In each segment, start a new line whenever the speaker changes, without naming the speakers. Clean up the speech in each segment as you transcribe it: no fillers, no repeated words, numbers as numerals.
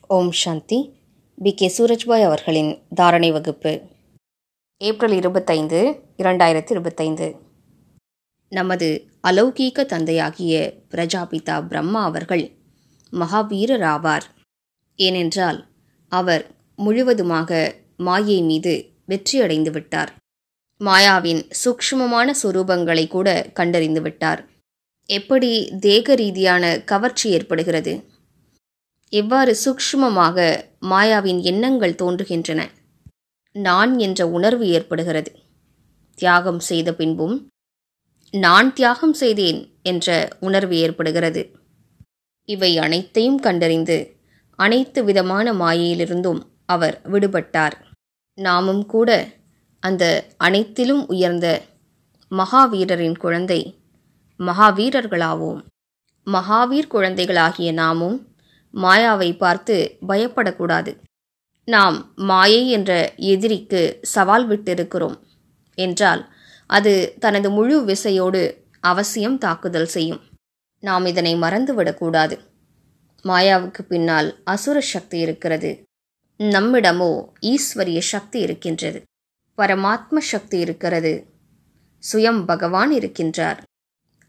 ஓம் சாந்தி. B.K. Surajbhai அவர்களின் தாரணை வகுப்பு, ஏப்ரல் 25, 2025. நமது அலௌகீக தந்தையாகிய பிரஜாபிதா பிரம்மா அவர்கள் மகாவீரர் ஆவார். ஏனென்றால் அவர் முழுவதுமாக மாயை மீது வெற்றியடைந்து விட்டார். மாயாவின் சூக்ஷ்மமான சொரூபங்களை கூட கண்டறிந்து விட்டார். எப்படி தேக ரீதியான கவர்ச்சி ஏற்படுகிறது, எவ்வாறு சூக்ஷ்மமாக மாயாவின் எண்ணங்கள் தோன்றுகின்றன, நான் என்ற உணர்வு ஏற்படுகிறது. தியாகம் செய்த பின்பும் நான் தியாகம் செய்தேன் என்ற உணர்வு ஏற்படுகிறது. இவை அனைத்தையும் கண்டறிந்து அனைத்து விதமான மாயையிலிருந்தும் அவர் விடுபட்டார். நாமும் கூட அந்த அனைத்திலும் உயர்ந்த மகாவீரரின் குழந்தை மகாவீரர்களாவோம். மகாவீர் குழந்தைகளாகிய நாமும் மாயாவை பார்த்து பயப்படக்கூடாது. நாம் மாயை என்ற எதிரிக்கு சவால் விட்டிருக்கிறோம் என்றால் அது தனது முழு விசையோடு அவசியம் தாக்குதல் செய்யும். நாம் இதனை மறந்துவிடக்கூடாது. மாயாவுக்கு பின்னால் அசுர சக்தி இருக்கிறது, நம்மிடமோ ஈஸ்வரிய சக்தி இருக்கின்றது, பரமாத்ம சக்தி இருக்கிறது, சுயம் பகவான் இருக்கின்றார்.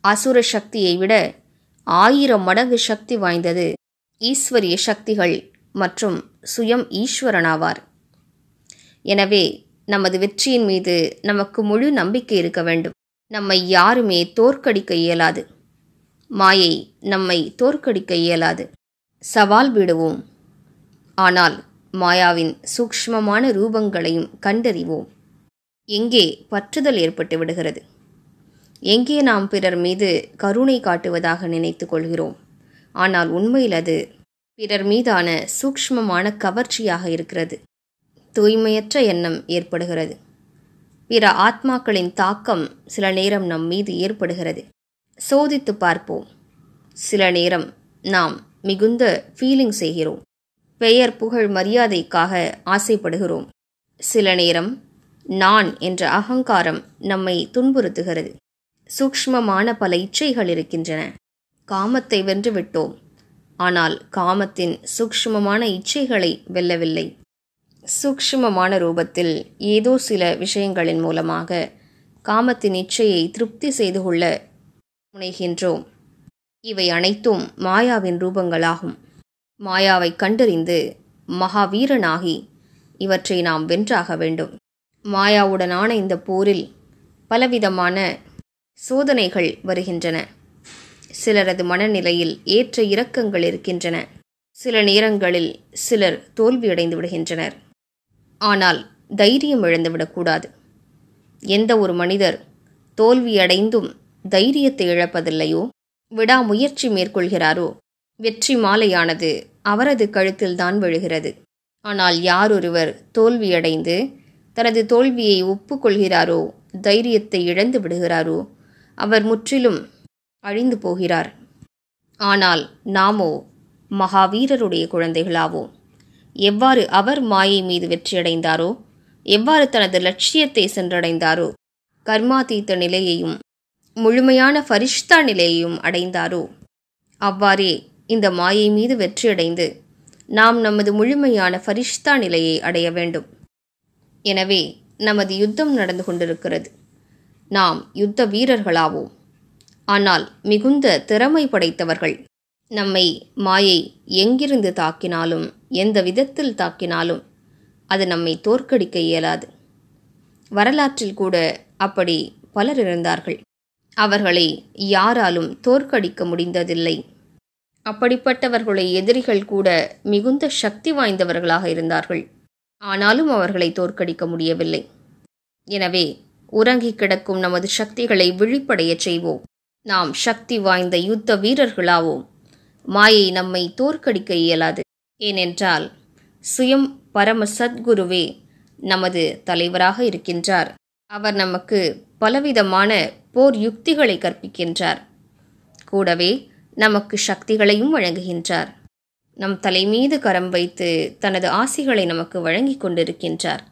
அசுர சக்தியை விட 1000 மடங்கு சக்தி வாய்ந்தது ஈஸ்வரிய சக்திகள் மற்றும் சுயம் ஈஸ்வரனாவார். எனவே நமது வெற்றியின் மீது நமக்கு முழு நம்பிக்கை இருக்க வேண்டும். நம்மை யாருமே தோற்கடிக்க இயலாது. மாயை நம்மை தோற்கடிக்க இயலாது. சவால் விடுவோம். ஆனால் மாயாவின் சூக்ஷ்மமான ரூபங்களையும் கண்டறிவோம். எங்கே பற்றுதல் ஏற்பட்டு விடுகிறது, எங்கே நாம் பிறர் மீது கருணை காட்டுவதாக நினைத்து கொள்கிறோம், ஆனால் உண்மையில் அது பிறர் மீதான சூக்ஷ்மமான கவர்ச்சியாக இருக்கிறது. தூய்மையற்ற எண்ணம் ஏற்படுகிறது. பிற ஆத்மாக்களின் தாக்கம் சில நேரம் நம் மீது ஏற்படுகிறது. சோதித்து பார்ப்போம். சில நேரம் நாம் மிகுந்த ஃபீலிங் செய்கிறோம். பெயர் புகழ் மரியாதைக்காக ஆசைப்படுகிறோம். சில நேரம் நான் என்ற அகங்காரம் நம்மை துன்புறுத்துகிறது. சூக்ஷ்மமான பல இச்சைகள் இருக்கின்றன. காமத்தை வென்று விட்டோம், ஆனால் காமத்தின் சூக்ஷ்மமான இச்சைகளை வெல்லவில்லை. சூக்ஷ்மமான ரூபத்தில் ஏதோ சில விஷயங்களின் மூலமாக காமத்தின் இச்சையை திருப்தி செய்து கொள்ள முனைகின்றோம். இவை அனைத்தும் மாயாவின் ரூபங்களாகும். மாயாவை கண்டறிந்து மகாவீரனாகி இவற்றை நாம் வென்றாக வேண்டும். மாயாவுடனான இந்த போரில் பலவிதமான சோதனைகள் வருகின்றன. சிலரது மனநிலையில் ஏற்ற இறக்கங்கள் இருக்கின்றன. சில நேரங்களில் சிலர் தோல்வியடைந்து விடுகின்றனர். ஆனால் தைரியம் இழந்துவிடக்கூடாது. எந்த ஒரு மனிதர் தோல்வியடைந்தும் தைரியத்தை இழப்பதில்லையோ, விடாமுயற்சி மேற்கொள்கிறாரோ, வெற்றி மாலையானது அவரது கழுத்தில்தான் விழுகிறது. ஆனால் யாரொருவர் தோல்வியடைந்து தனது தோல்வியை ஒப்புக்கொள்கிறாரோ, தைரியத்தை இழந்து விடுகிறாரோ, அவர் முற்றிலும் அழிந்து போகிறார். ஆனால் நாமோ மகாவீரருடைய குழந்தைகளாவோம். எவ்வாறு அவர் மாயை மீது வெற்றியடைந்தாரோ, எவ்வாறு தனது லட்சியத்தை சென்றடைந்தாரோ, கர்மாதீத்த நிலையையும் முழுமையான ஃபரிஷ்தா நிலையையும் அடைந்தாரோ, அவ்வாறே இந்த மாயை மீது வெற்றியடைந்து நாம் நமது முழுமையான ஃபரிஷ்தா நிலையை அடைய வேண்டும். எனவே நமது யுத்தம் நடந்து கொண்டிருக்கிறது. நாம் யுத்த வீரர்களாவோம். ஆனால் மிகுந்த திறமை படைத்தவர்கள். நம்மை மாயை எங்கிருந்து தாக்கினாலும், எந்த விதத்தில் தாக்கினாலும் அது நம்மை தோற்கடிக்க இயலாது. வரலாற்றில் கூட அப்படி பலர் இருந்தார்கள். அவர்களை யாராலும் தோற்கடிக்க முடிந்ததில்லை. அப்படிப்பட்டவர்களை எதிரிகள் கூட மிகுந்த சக்தி வாய்ந்தவர்களாக இருந்தார்கள். ஆனாலும் அவர்களை தோற்கடிக்க முடியவில்லை. எனவே உறங்கிக் கிடக்கும் நமது சக்திகளை விழிப்படைய செய்வோம். நாம் சக்தி வாய்ந்த யுத்த வீரர்களாவோம். மாயை நம்மை தோற்கடிக்க இயலாது. ஏனென்றால் சுயம் பரம சத்குருவே நமது தலைவராக இருக்கின்றார். அவர் நமக்கு பலவிதமான போர் யுக்திகளை கற்பிக்கின்றார். கூடவே நமக்கு சக்திகளையும் வழங்குகின்றார். நம் தலைமீது கரம் வைத்து தனது ஆசிகளை நமக்கு வழங்கி கொண்டிருக்கின்றார்.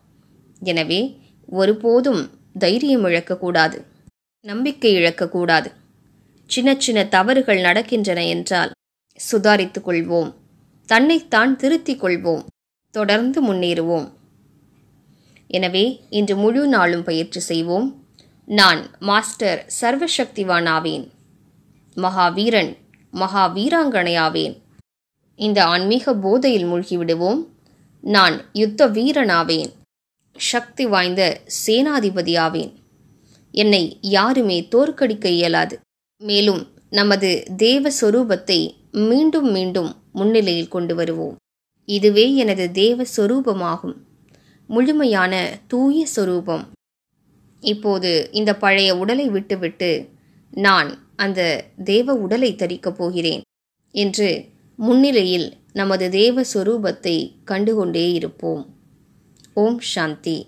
எனவே ஒருபோதும் தைரியம் இழக்கக்கூடாது, நம்பிக்கை இழக்கக்கூடாது. சின்ன சின்ன தவறுகள் நடக்கின்றன என்றால் சுதாரித்துக் கொள்வோம். தன்னைத்தான் திருத்திக் கொள்வோம். தொடர்ந்து முன்னேறுவோம். எனவே இன்று முழு நாளும் பயிற்சி செய்வோம். நான் மாஸ்டர் சர்வசக்திவான் ஆவேன். மகாவீரன், மகாவீராங்கனையாவேன். இந்த ஆன்மீக போதையில் மூழ்கிவிடுவோம். நான் யுத்த வீரனாவேன். சக்தி வாய்ந்த சேனாதிபதியாவேன். என்னை யாருமே தோற்கடிக்க இயலாது. மேலும் நமது தேவ சொரூபத்தை மீண்டும் மீண்டும் முன்னிலையில் கொண்டு வருவோம். இதுவே எனது தேவ சொரூபமாகும். முழுமையான தூய சொரூபம். இப்போது இந்த பழைய உடலை விட்டுவிட்டு நான் அந்த தேவ உடலை தரிக்கப் போகிறேன் என்று முன்னிலையில் நமது தேவ சொரூபத்தை கண்டுகொண்டே இருப்போம். ஓம் சாந்தி.